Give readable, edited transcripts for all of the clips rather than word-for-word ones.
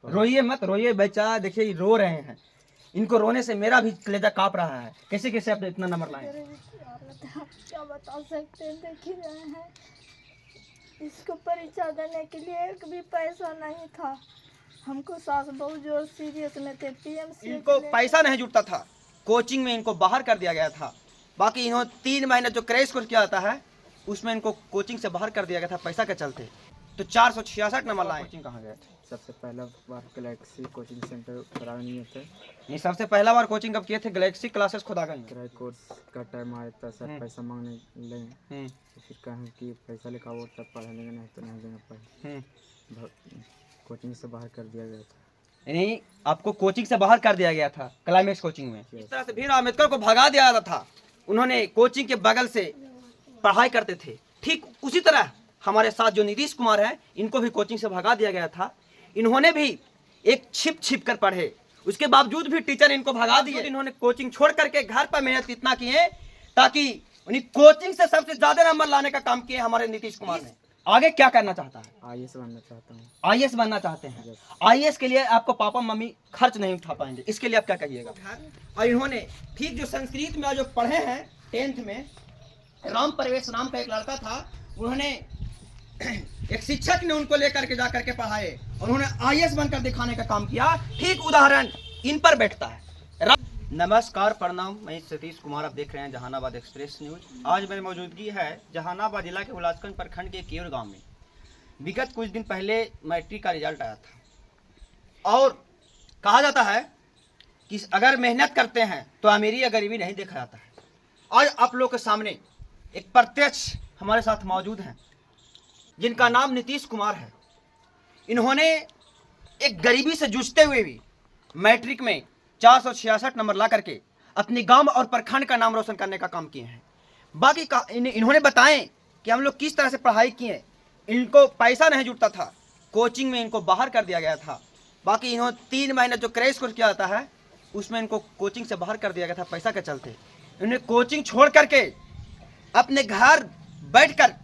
रोइए मत, रोइए बेचारा, देखिए ये रो रहे हैं। इनको रोने से मेरा भी कलेजा कांप रहा है। कैसे कैसे आपने इतना नंबर लाए? आप क्या बता सकते हैं, देख ही रहे हैं। इसको परीक्षा देने के लिए एक भी पैसा नहीं था। हमको सास बहू जो सीरियस में थे, पीएमसी इनको पैसा नहीं जुटता था, कोचिंग में इनको बाहर कर दिया गया था। बाकी इन्होंने 3 महीने जो क्रैश कोर्स किया जाता है उसमें इनको कोचिंग से बाहर कर दिया गया था पैसा के चलते। तो 466 नंबर लाए। कोचिंग कहाँ गए थे? सबसे पहला बार गैलेक्सी कोचिंग सेंटर खुदागंज में थे। ये सबसे पहला बार कोचिंग कब किए थे? गैलेक्सी क्लासेस खुदागंज में। किराए कोर्स का टाइम आया था, सर पैसा मांगने लगे तो फिर कहें कि पैसा लेकर वो तब पढ़ा लेंगे, नहीं तो नहीं देना पड़े। कोचिंग से बाहर कर दिया गया था। यानी आपको कोचिंग से बाहर कर दिया गया था क्लाइमेक्स कोचिंग में। इस तरह से भीम अम्बेडकर को भगा दिया जाता था। उन्होंने कोचिंग के बगल से पढ़ाई करते थे। ठीक उसी तरह हमारे साथ जो नीतीश कुमार है, इनको भी कोचिंग से भगा दिया गया था। इन्होंने भी एक छिप छिप कर पढ़े, उसके बावजूद भी टीचर इनको भगा दिए। इन्होंने कोचिंग छोड़ करके घर पर मेहनत इतना किए ताकि उन्हीं कोचिंग से सबसे ज्यादा नंबर लाने का काम किए हमारे नीतीश कुमार ने। आगे क्या करना चाहता है? आईएएस बनना चाहता हूँ। आईएएस बनना चाहते हैं। आईएएस के लिए आपको पापा मम्मी खर्च नहीं उठा पाएंगे, इसके लिए आप क्या कहिएगा? और इन्होंने ठीक जो संस्कृत में जो पढ़े हैं 10th में, राम प्रवेश नाम का एक लड़का था, उन्होंने एक शिक्षक ने उनको लेकर के जाकर के पढ़ाए और उन्होंने आईएएस बनकर दिखाने का काम किया। ठीक उदाहरण इन पर बैठता है। नमस्कार, प्रणाम, मैं सतीश कुमार, आप देख रहे हैं जहानाबाद एक्सप्रेस न्यूज। आज मेरी मौजूदगी है जहानाबाद जिला के हुलासगंज प्रखंड के केवर गांव में। विगत कुछ दिन पहले मैट्रिक का रिजल्ट आया था और कहा जाता है कि अगर मेहनत करते हैं तो अमीरी या गरीबी नहीं देखा जाता है। आज आप लोग के सामने एक प्रत्यक्ष हमारे साथ मौजूद हैं जिनका नाम नीतीश कुमार है। इन्होंने एक गरीबी से जूझते हुए भी मैट्रिक में 466 नंबर ला करके अपने गांव और प्रखंड का नाम रोशन करने का काम किए हैं। बाकी इन्होंने बताएं कि हम लोग किस तरह से पढ़ाई किए। इनको पैसा नहीं जुटता था, कोचिंग में इनको बाहर कर दिया गया था। बाकी इन्होंने 3 महीने जो क्रैश कोर्स किया जाता है उसमें इनको कोचिंग से बाहर कर दिया गया था पैसा के चलते। इन्होंने कोचिंग छोड़ करके अपने घर बैठकर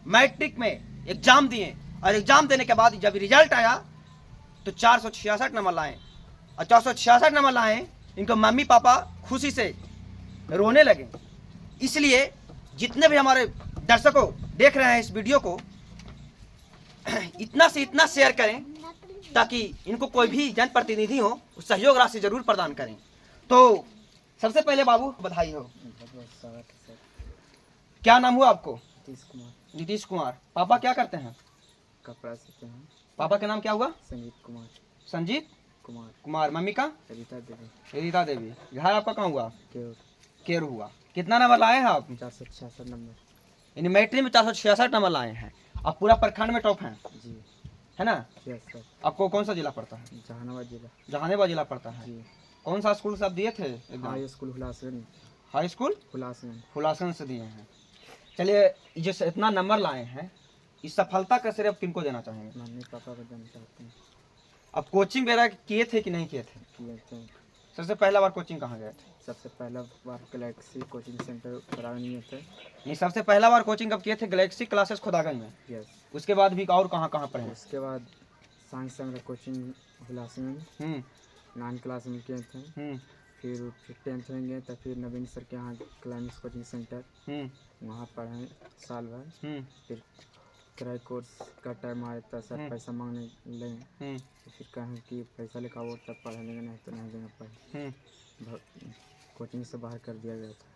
मैट्रिक में एग्जाम दिए और एग्जाम देने के बाद जब रिजल्ट आया तो 466 नंबर लाए और 466 नंबर लाए। इनको मम्मी पापा खुशी से रोने लगे। इसलिए जितने भी हमारे दर्शकों देख रहे हैं इस वीडियो को, इतना से इतना शेयर करें ताकि इनको कोई भी जनप्रतिनिधि हो उस सहयोग राशि जरूर प्रदान करें। तो सबसे पहले बाबू बधाई हो। क्या नाम हुआ आपको? नीतीश कुमार। नीतीश कुमार। पापा क्या करते हैं? कपड़ा सीते हैं। पापा का नाम क्या हुआ? संजीत कुमार। संजीत कुमार। कुमार। मम्मी का? रीता देवी। रीता देवी। घर आपका कहाँ हुआ? केवर। केर हुआ। कितना नंबर लाए हैं आप? 466 नंबर। यानी मैट्रिक में 466 नंबर लाए हैं। आप पूरा प्रखंड में टॉप हैं, जी। है ना? Yes sir. आपको कौन सा जिला पड़ता है? जहानाबाद जिला। जहानाबाद जिला पड़ता है। जी। कौन सा स्कूल से आप दिए थे exam? High school Hulasganj. High school Hulasganj. Hulasganj से दिए हैं। चलिए, जैसे इतना नंबर लाए हैं, इस सफलता का श्रेय आप किनको देना चाहेंगे? मम्मी पापा को देना चाहते हैं। आप कोचिंग वगैरह किए थे कि नहीं किए थे? किए थे। सबसे पहला बार कोचिंग कहाँ गए थे? सबसे पहला बार गैलेक्सी कोचिंग सेंटर खुदागंज में थे। नहीं, सबसे पहला बार कोचिंग कब किए थे? गैलेक्सी क्लासेस खुदागंज में। यस। उसके बाद भी और कहाँ कहाँ पढ़े? उसके बाद साइंस संग्रह कोचिंग हुलासगंज 9 क्लास में किए थे। फिर 10th में गए तो फिर नवीन सर के यहाँ क्लाइमेक्स कोचिंग सेंटर, वहाँ पढ़े साल भर। फिर किराए कोर्स का टाइम आया था, सर पैसा मांगने लगे तो फिर कहें कि पैसा लेकर वो तब पढ़ा लेंगे, नहीं तो नहीं देना पड़े। कोचिंग से बाहर कर दिया गया था।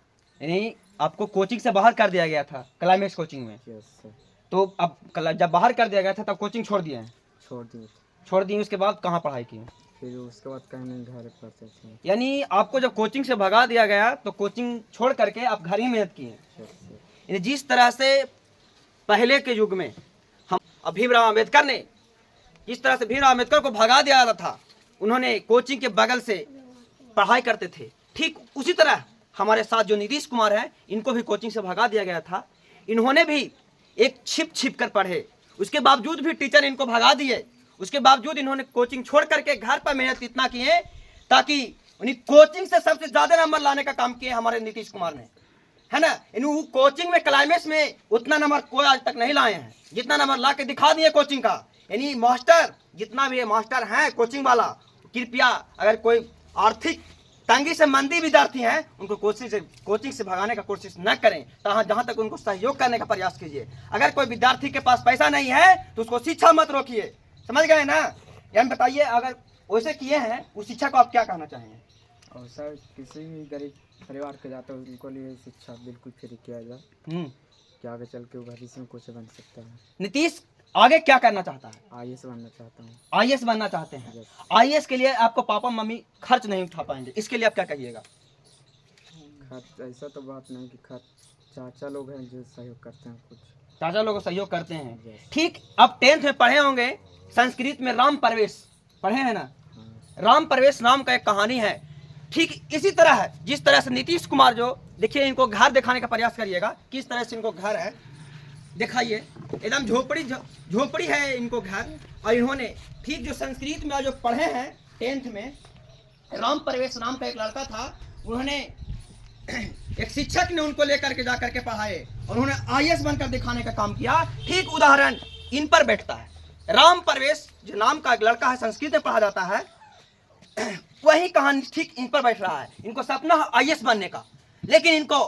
यानी आपको कोचिंग से बाहर कर दिया गया था क्लाइमेक्स कोचिंग में। Yes sir. तो अब जब बाहर कर दिया गया था तब कोचिंग छोड़ दिए हैं? छोड़ दिए थे। छोड़ दिए। उसके बाद कहाँ पढ़ाई की? फिर उसके बाद कहीं नहीं, घर पढ़ते थे। यानी आपको जब कोचिंग से भगा दिया गया तो कोचिंग छोड़ करके आप घर ही मेहनत किए। Yes sir. यानी जिस तरह से पहले के युग में हम भीमराव अम्बेडकर ने जिस तरह से भीमराव अम्बेडकर को भगा दिया जाता था, उन्होंने कोचिंग के बगल से पढ़ाई करते थे। ठीक उसी तरह हमारे साथ जो नीतीश कुमार हैं, इनको भी कोचिंग से भगा दिया गया था। इन्होंने भी एक छिप छिप कर पढ़े, उसके बावजूद भी टीचर इनको भगा दिए। उसके बावजूद इन्होंने कोचिंग छोड़ करके घर पर मेहनत इतना किए ताकि उन्हीं कोचिंग से सबसे ज्यादा नंबर लाने का काम किए हमारे नीतीश कुमार ने, है ना? इन कोचिंग में क्लाइमेक्स में उतना नंबर कोई आज तक नहीं लाए हैं जितना नंबर ला के दिखा दिए कोचिंग का। यानी मास्टर जितना भी है मास्टर हैं कोचिंग वाला, कृपया अगर कोई आर्थिक तंगी से मंदी विद्यार्थी हैं उनको कोचिंग से भगाने का कोशिश न करें, जहां तक उनको सहयोग करने का प्रयास कीजिए। अगर कोई विद्यार्थी के पास पैसा नहीं है तो उसको शिक्षा मत रोकिए, समझ गए ना। यानी बताइए, अगर वैसे किए हैं उस शिक्षा को आप क्या कहना चाहेंगे? और सर किसी भी गरीब परिवार के जाते हैं उनको लिए शिक्षा बिल्कुल फ्री किया जाए, कि आगे चल के वो भविष्य में कुछ बन सकता है। नीतीश आगे क्या करना चाहता है? आईएएस बनना चाहता हूँ। आईएएस बनना चाहते हैं। आईएएस के लिए आपको पापा मम्मी खर्च नहीं उठा पाएंगे, इसके लिए आप क्या कहिएगा? खर्च ऐसा तो बात नहीं कि खर्च चाचा लोग हैं जो सहयोग करते हैं, कुछ चाचा लोग सहयोग करते हैं। ठीक, अब 10th में पढ़े होंगे, संस्कृत में राम प्रवेश पढ़े हैं ना। राम प्रवेश नाम का एक कहानी है। ठीक इसी तरह है जिस तरह से नीतीश कुमार, जो देखिए इनको घर दिखाने का प्रयास करिएगा, किस तरह से इनको घर है दिखाइए, एकदम झोपड़ी है इनको घर। और इन्होंने ठीक जो संस्कृत में जो पढ़े हैं 10th में, राम प्रवेश नाम का एक लड़का था, उन्होंने एक शिक्षक ने उनको लेकर के जाकर के पढ़ाए और उन्होंने आईएएस बनकर दिखाने का काम किया। ठीक उदाहरण इन पर बैठता है। राम प्रवेश जो नाम का एक लड़का है, संस्कृत में पढ़ा जाता है, वही कहानी ठीक इन पर बैठ रहा है। इनको सपना है आईएएस बनने का, लेकिन इनको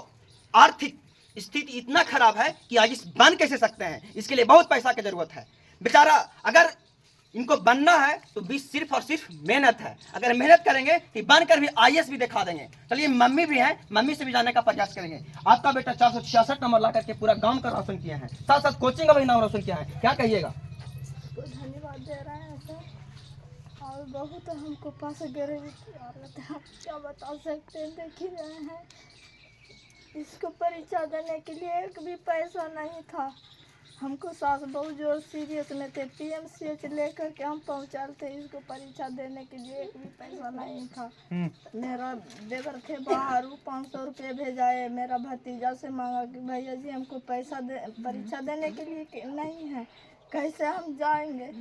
आर्थिक स्थिति इतना खराब है कि आईएएस बन कैसे सकते हैं, इसके लिए बहुत पैसा की जरूरत है। बेचारा अगर इनको बनना है तो भी सिर्फ और सिर्फ मेहनत है। अगर मेहनत करेंगे तो बनकर भी आईएएस भी दिखा देंगे। चलिए मम्मी भी हैं, मम्मी से भी जाने का प्रयास करेंगे। आपका बेटा 466 नंबर ला करके पूरा गांव का रोशन किया है, साथ साथ कोचिंग का भी नाम रोशन किया है, क्या कहिएगा? धन्यवाद दे रहे हैं सर, और बहुत हमको पास गरीबी की हालत है, हम क्या बता सकते हैं, देख ही रहे हैं। इसको परीक्षा देने के लिए एक भी पैसा नहीं था। हमको सास बहू जो सीरियस में थे, पीएमसीएच लेकर के हम पहुँचा थे इसको परीक्षा देने के लिए, एक भी पैसा नहीं था। मेरा देवर थे बाहर, 500 रुपये भेजाए। मेरा भतीजा से मांगा कि भैया जी हमको पैसा परीक्षा देने के लिए नहीं है, कैसे हम जाएंगे।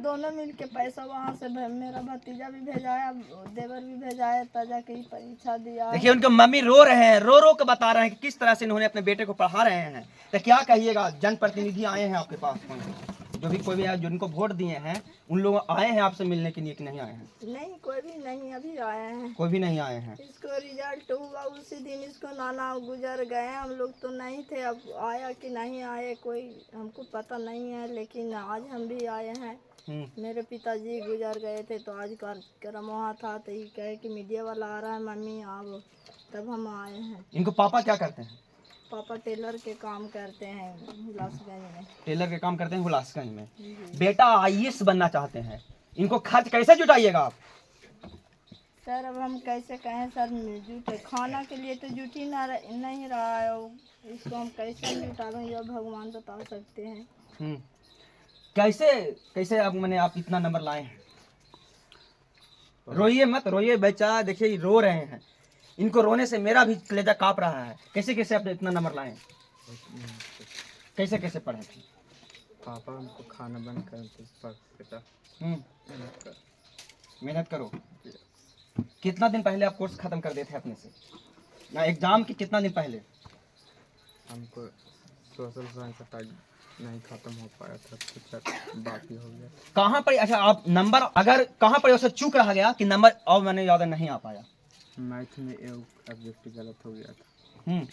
दोनों मिल के पैसा वहाँ से मेरा भतीजा भी भेजाया, देवर भी भेजाया, ताजा की परीक्षा दिया। देखिए उनके मम्मी रो रहे हैं, रो रो के बता रहे हैं कि किस तरह से इन्होंने अपने बेटे को पढ़ा रहे हैं। तो क्या कहिएगा? जनप्रतिनिधि आए हैं आपके पास, जो भी कोई भी है, जो इनको वोट दिए हैं, उन लोग आए हैं आपसे मिलने के लिए कि नहीं आए हैं? नहीं, कोई भी नहीं अभी आए हैं। कोई भी नहीं आए हैं। इसको रिजल्ट हुआ उसी दिन इसको नाना गुजर गए, हम लोग तो नहीं थे। अब आया कि नहीं आए कोई हमको पता नहीं है, लेकिन आज हम भी आए हैं। मेरे पिताजी गुजर गए थे तो आज कार्यक्रम वहाँ था, तो ये कहे कि मीडिया वाला आ रहा है मम्मी आओ, तब हम आए हैं। इनको पापा क्या करते हैं? पापा टेलर के काम करते हैं हुलासगंज में। टेलर के काम करते हैं हुलासगंज में। बेटा आईएएस बनना चाहते हैं, इनको खर्च कैसे जुटाइएगा आप? सर अब हम कैसे कहें सर, जुटे खाना के लिए तो जुट ही नहीं रहा है, इसको हम कैसे जुटाएं यह भगवान बता सकते हैं। कैसे आप इतना नंबर लाए हैं? रोइए मत, रोइए बेचारा, देखिए रो रहे हैं, इनको रोने से मेरा भी कलेजा कांप रहा है। कैसे आपने इतना नंबर लाए? कैसे पढ़े थे? पापा हमको खाना बंद कर मेहनत करो। कितना दिन पहले आप कोर्स खत्म कर देते अपने से ना, एग्जाम के कितना दिन पहले? हमको सोशल साइंस नहीं खत्म हो पाया था, कुछ बाकी हो गया। कहाँ पर? अच्छा, आप नंबर अगर कहाँ पर उसे चूक रहा गया कि नंबर और मैंने याद नहीं आ पाया? मैथ में एक ऑब्जेक्ट गलत हो गया था।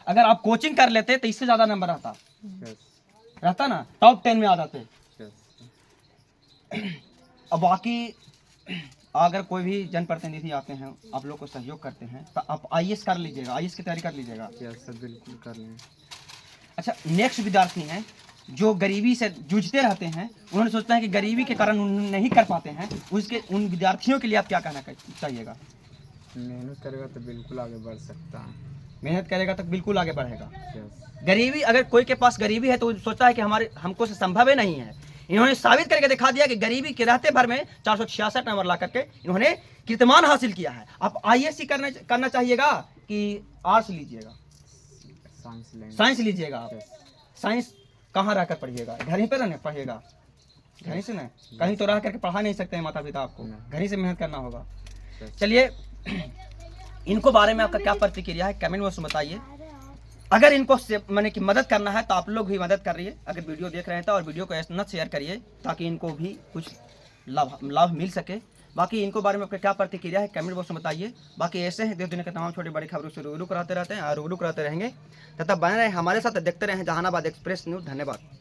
अगर आप कोचिंग कर लेते तो इससे ज्यादा नंबर रहता ना, टॉप 10 में आ जाते। अब बाकी अगर कोई भी जनप्रतिनिधि आते हैं, आप लोग को सहयोग करते हैं, तो आप आईएएस कर लीजिएगा, आईएएस की तैयारी कर लीजिएगा। सर बिल्कुल कर लेंगे। अच्छा, नेक्स्ट विद्यार्थी हैं जो गरीबी से जूझते रहते हैं, उन्होंने सोचता है कि गरीबी के कारण उन्हें नहीं कर पाते हैं, उन विद्यार्थियों के लिए आप क्या कहना चाहिएगा? मेहनत करेगा तो बिल्कुल आगे बढ़ सकता है। मेहनत करेगा तो बिल्कुल आगे बढ़ेगा। गरीबी, अगर कोई के पास गरीबी है तो सोचता है कि हमको से संभव ही नहीं है। इन्होंने साबित करके दिखा दिया कि गरीबी के रहते भर में 466 नंबर ला करके इन्होंने कीर्तिमान हासिल किया है। आप आईएएस करना चाहिएगा कि आर्ट्स लीजिएगा? साइंस लीजिएगा। आप साइंस कहाँ रहकर पढ़िएगा? घर ही पे रहने पढ़िएगा? घर ही से ना, कहीं तो रह करके पढ़ा नहीं सकते हैं माता पिता आपको, घर ही से मेहनत करना होगा। चलिए, इनको बारे में आपका क्या प्रतिक्रिया है कमेंट बॉक्स में बताइए। अगर इनको मैंने कि मदद करना है तो आप लोग भी मदद करिए, अगर वीडियो देख रहे हैं तो, और वीडियो को ऐसा न शेयर करिए ताकि इनको भी कुछ लाभ मिल सके। बाकी इनको बारे में आपका क्या प्रतिक्रिया है कमेंट बॉक्स में बताइए। बाकी ऐसे हैं देश दुनिया के तमाम छोटी बड़ी खबरों से रूबरू कराते रहते हैं और रूबरू कराते रहेंगे। तथा बने रहे हमारे साथ, देखते रहें जहानाबाद एक्सप्रेस न्यूज़। धन्यवाद।